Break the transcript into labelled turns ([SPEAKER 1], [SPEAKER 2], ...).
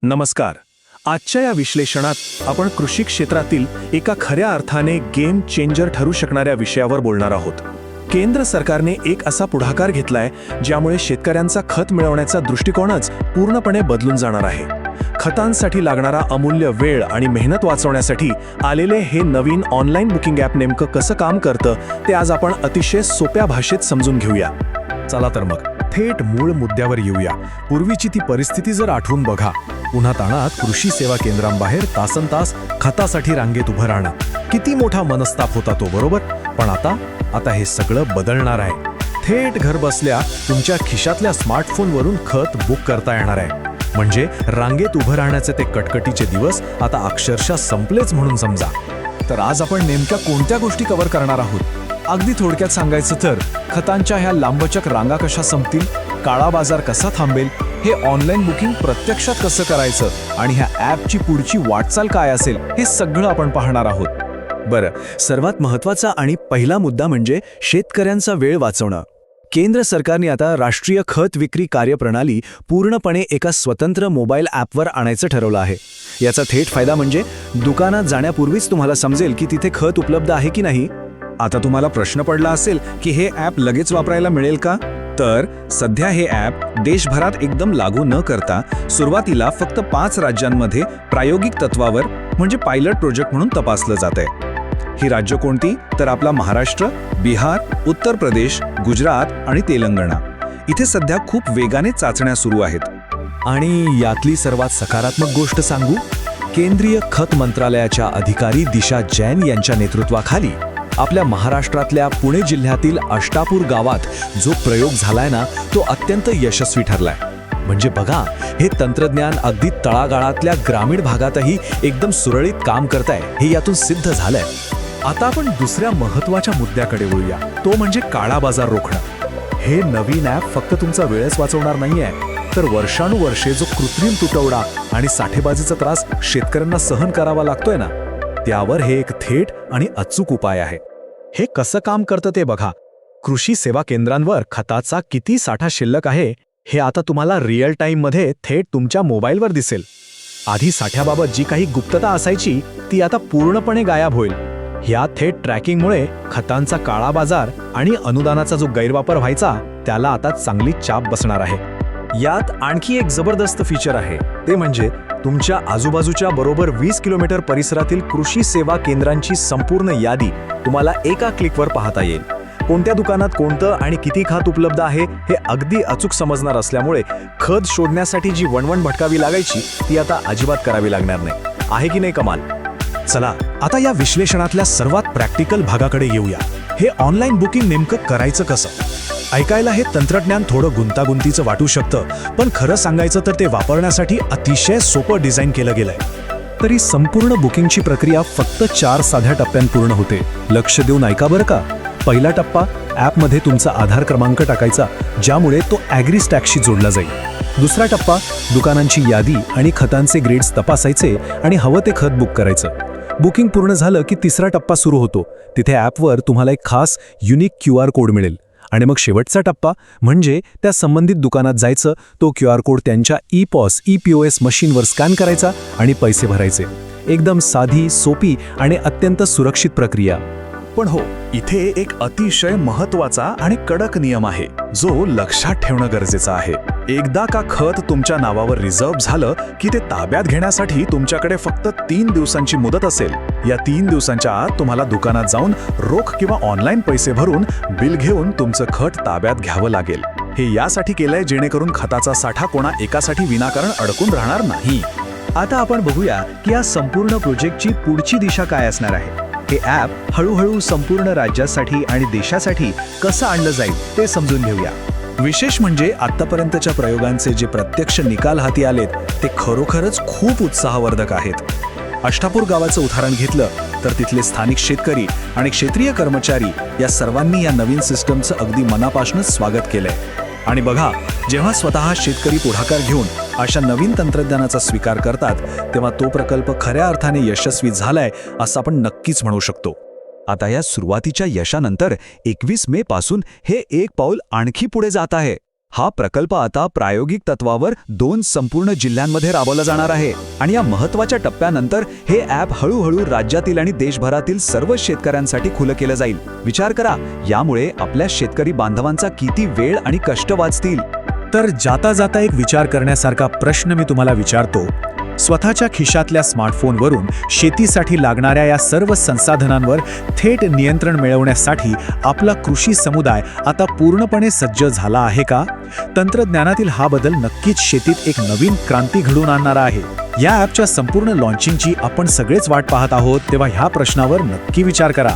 [SPEAKER 1] नमस्कार. आजच्या या विश्लेषणात आपण कृषी क्षेत्रातील एका खऱ्या अर्थाने गेम चेंजर ठरू शकणाऱ्या विषयावर बोलणार आहोत. केंद्र सरकारने एक असा पुढाकार घेतलाय ज्यामुळे शेतकऱ्यांचा खत मिळवण्याचा दृष्टिकोनच पूर्णपणे बदलून जाणार आहे. खतांसाठी लागणारा अमूल्य वेळ आणि मेहनत वाचवण्यासाठी आलेले हे नवीन ऑनलाईन बुकिंग ॲप नेमकं कसं काम करतं ते आज आपण अतिशय सोप्या भाषेत समजून घेऊया.
[SPEAKER 2] चला तर मग थेट मूळ मुद्द्यावर येऊया. पूर्वीची ती परिस्थिती जर आठवून बघा. उन्हाताणात कृषी सेवा केंद्रांबाहेर तासनतास खतासाठी रांगेत उभं राहणं, किती मोठा मनस्ताप होता तो, बरोबर? पण आता हे सगळं बदलणार आहे. थेट घर बसल्या तुमच्या खिशातल्या स्मार्टफोनवरून खत बुक करता येणार आहे. म्हणजे रांगेत उभं राहण्याचे ते कटकटीचे दिवस आता अक्षरशः संपलेच म्हणून समजा. तर आज आपण नेमक्या कोणत्या गोष्टी कव्हर करणार आहोत? अगदी थोडक्यात सांगायचं तर खतांच्या ह्या लांबचक रांगा कशा संपतील, काळा बाजार कसा थांबेल, हे ऑनलाईन बुकिंग प्रत्यक्षात कसं करायचं आणि ह्या ॲपची पुढची वाटचाल काय असेल, हे सगळं आपण पाहणार आहोत.
[SPEAKER 1] बरं, सर्वात महत्त्वाचा आणि पहिला मुद्दा म्हणजे शेतकऱ्यांचा वेळ वाचवणं. केंद्र सरकारने आता राष्ट्रीय खत विक्री कार्यप्रणाली पूर्णपणे एका स्वतंत्र मोबाईल ॲपवर आणायचं ठरवलं आहे. याचा थेट फायदा म्हणजे दुकानात जाण्यापूर्वीच तुम्हाला समजेल की तिथे खत उपलब्ध आहे की नाही. आता तुम्हाला प्रश्न पडला असेल की हे ॲप लगेच वापरायला मिळेल का? तर सध्या हे ॲप देशभरात एकदम लागू न करता सुरुवातीला फक्त 5 राज्यांमध्ये प्रायोगिक तत्वावर म्हणजे पायलट प्रोजेक्ट म्हणून तपासलं जात आहे. ही राज्य कोणती? तर आपला महाराष्ट्र, बिहार, उत्तर प्रदेश, गुजरात आणि तेलंगणा. इथे सध्या खूप वेगाने चाचण्या सुरू आहेत.
[SPEAKER 2] आणि यातली सर्वात सकारात्मक गोष्ट सांगू, केंद्रीय खत मंत्रालयाच्या अधिकारी दिशा जैन यांच्या नेतृत्वाखाली आपल्या महाराष्ट्रातल्या पुणे जिल्ह्यातील अष्टापूर गावात जो प्रयोग झालाय ना, तो अत्यंत यशस्वी ठरलाय. म्हणजे बघा, हे तंत्रज्ञान अगदी तळागाळातल्या ग्रामीण भागातही एकदम सुरळीत काम करताय, हे यातून सिद्ध झालंय. आता आपण दुसऱ्या महत्त्वाच्या मुद्द्याकडे वळूया, तो म्हणजे काळा बाजार रोखणं. हे नवीन ॲप फक्त तुमचा वेळच वाचवणार नाहीये, तर वर्षानुवर्षे जो कृत्रिम तुटवडा आणि साठेबाजीचा त्रास शेतकऱ्यांना सहन करावा लागतोय ना, त्यावर हे एक थेट आणि अचूक उपाय आहे. हे कसं काम करतं ते बघा. कृषी सेवा केंद्रांवर खताचा किती साठा शिल्लक आहे हे आता तुम्हाला रिअल टाईममध्ये थेट तुमच्या मोबाईलवर दिसेल. आधी साठ्याबाबत जी काही गुप्तता असायची ती आता पूर्णपणे गायब होईल. ह्या थेट ट्रॅकिंगमुळे खतांचा काळा बाजार आणि अनुदानाचा जो गैरवापर व्हायचा त्याला आता चांगली चाप बसणार आहे. यात आणखी एक जबरदस्त फीचर आहे, ते म्हणजे तुमच्या आजूबाजूच्या बरोबर 20 किलोमीटर परिसरातील कृषी सेवा केंद्रांची संपूर्ण यादी तुम्हाला एका क्लिकवर पाहता येईल. कोणत्या दुकानात कोणतं आणि किती खत उपलब्ध आहे हे अगदी अचूक समजणार असल्यामुळे खत शोधण्यासाठी जी वणवण भटकावी लागायची ती आता अजिबात करावी लागणार नाही. आहे की नाही कमाल? चला आता या विश्लेषणातल्या सर्वात प्रॅक्टिकल भागाकडे येऊया. हे ऑनलाईन बुकिंग नेमकं करायचं कसं? ऐकायला हे तंत्रज्ञान थोडं गुंतागुंतीचं वाटू शकतं, पण खरं सांगायचं तर ते वापरण्यासाठी अतिशय सोपं डिझाईन केलं गेलंय. तरी संपूर्ण बुकिंगची प्रक्रिया फक्त 4 साध्या टप्प्यांत पूर्ण होते. लक्ष देऊन ऐका बरं का. पहिला टप्पा, ॲपमध्ये तुमचा आधार क्रमांक टाकायचा, ज्यामुळे तो ॲग्रीस्टॅकशी जोडला जाईल. दुसरा टप्पा, दुकानांची यादी आणि खतांचे ग्रेड्स तपासायचे आणि हवं ते खत बुक करायचं. बुकिंग पूर्ण झालं की तिसरा टप्पा सुरू होतो. तिथे ॲपवर तुम्हाला एक खास युनिक QR कोड मिळेल. आणि मग शेवटचा टप्पा म्हणजे त्या संबंधित दुकानात जायचं, तो QR कोड त्यांच्या EPOS मशीनवर स्कॅन करायचा आणि पैसे भरायचे. एकदम साधी, सोपी आणि अत्यंत सुरक्षित प्रक्रिया.
[SPEAKER 1] पण हो, इथे एक अतिशय महत्त्वाचा आणि कडक नियम आहे जो लक्षात ठेवणं गरजेचं आहे. एकदा का खत तुमच्या नावावर रिझर्व्ह झालं की ते ताब्यात घेण्यासाठी तुमच्याकडे फक्त 3 दिवसांची मुदत असेल. या 3 दिवसांच्या आत तुम्हाला दुकानात जाऊन रोख किंवा ऑनलाईन पैसे भरून बिल घेऊन तुमचं खत ताब्यात घ्यावं लागेल. हे यासाठी केलंय जेणेकरून खताचा साठा कोणा एकासाठी विनाकारण अडकून राहणार नाही.
[SPEAKER 3] आता आपण बघूया की या संपूर्ण प्रोजेक्टची पुढची दिशा काय असणार आहे. हे ॲप हळूहळू संपूर्ण राज्यासाठी आणि देशासाठी कसं आणलं जाईल ते समजून घेऊया.
[SPEAKER 1] विशेष म्हणजे आतापर्यंतच्या प्रयोगांचे जे प्रत्यक्ष निकाल हाती आलेत ते खरोखरच खूप उत्साहवर्धक आहेत. अष्टापूर गावाचं उदाहरण घेतलं तर तिथले स्थानिक शेतकरी आणि क्षेत्रीय कर्मचारी या सर्वांनी या नवीन सिस्टमचं अगदी मनापासूनच स्वागत केलंय. आणि बघा, जेव्हा स्वतः शेतकरी पुढाकार घेऊन अशा नवीन तंत्रज्ञानाचा स्वीकार करतात तेव्हा तो प्रकल्प खऱ्या अर्थाने यशस्वी झालाय असं आपण नक्कीच म्हणू शकतो.
[SPEAKER 3] आता या सुरुवातीच्या यशानंतर 21 मे पासून हे एक पाऊल आणखी पुढे जात आहे.
[SPEAKER 2] हा प्रकल्प आता प्रायोगिक तत्वावर 2 संपूर्ण जिल्ह्यांमध्ये राबवला जाणार आहे आणि या महत्त्वाच्या टप्प्यानंतर हे ॲप हळूहळू राज्यातील आणि देशभरातील सर्व शेतकऱ्यांसाठी खुलं केलं जाईल. विचार करा, यामुळे आपल्या शेतकरी बांधवांचा किती वेळ आणि कष्ट वाचतील.
[SPEAKER 1] तर जाता जाता एक विचार करण्यासारखा प्रश्न मी तुम्हाला विचारतो. स्वतःच्या खिशातल्या स्मार्टफोनवरून शेतीसाठी लागणाऱ्या या सर्व संसाधनांवर थेट नियंत्रण मिळवण्यासाठी आपला कृषी समुदाय आता पूर्णपणे सज्ज झाला आहे का? तंत्रज्ञानातील हा बदल नक्कीच शेतीत एक नवीन क्रांती घडवून आणणारा आहे. या ॲपच्या संपूर्ण लॉन्चिंगची आपण सगळेच वाट पाहत आहोत, तेव्हा ह्या प्रश्नावर नक्की विचार करा.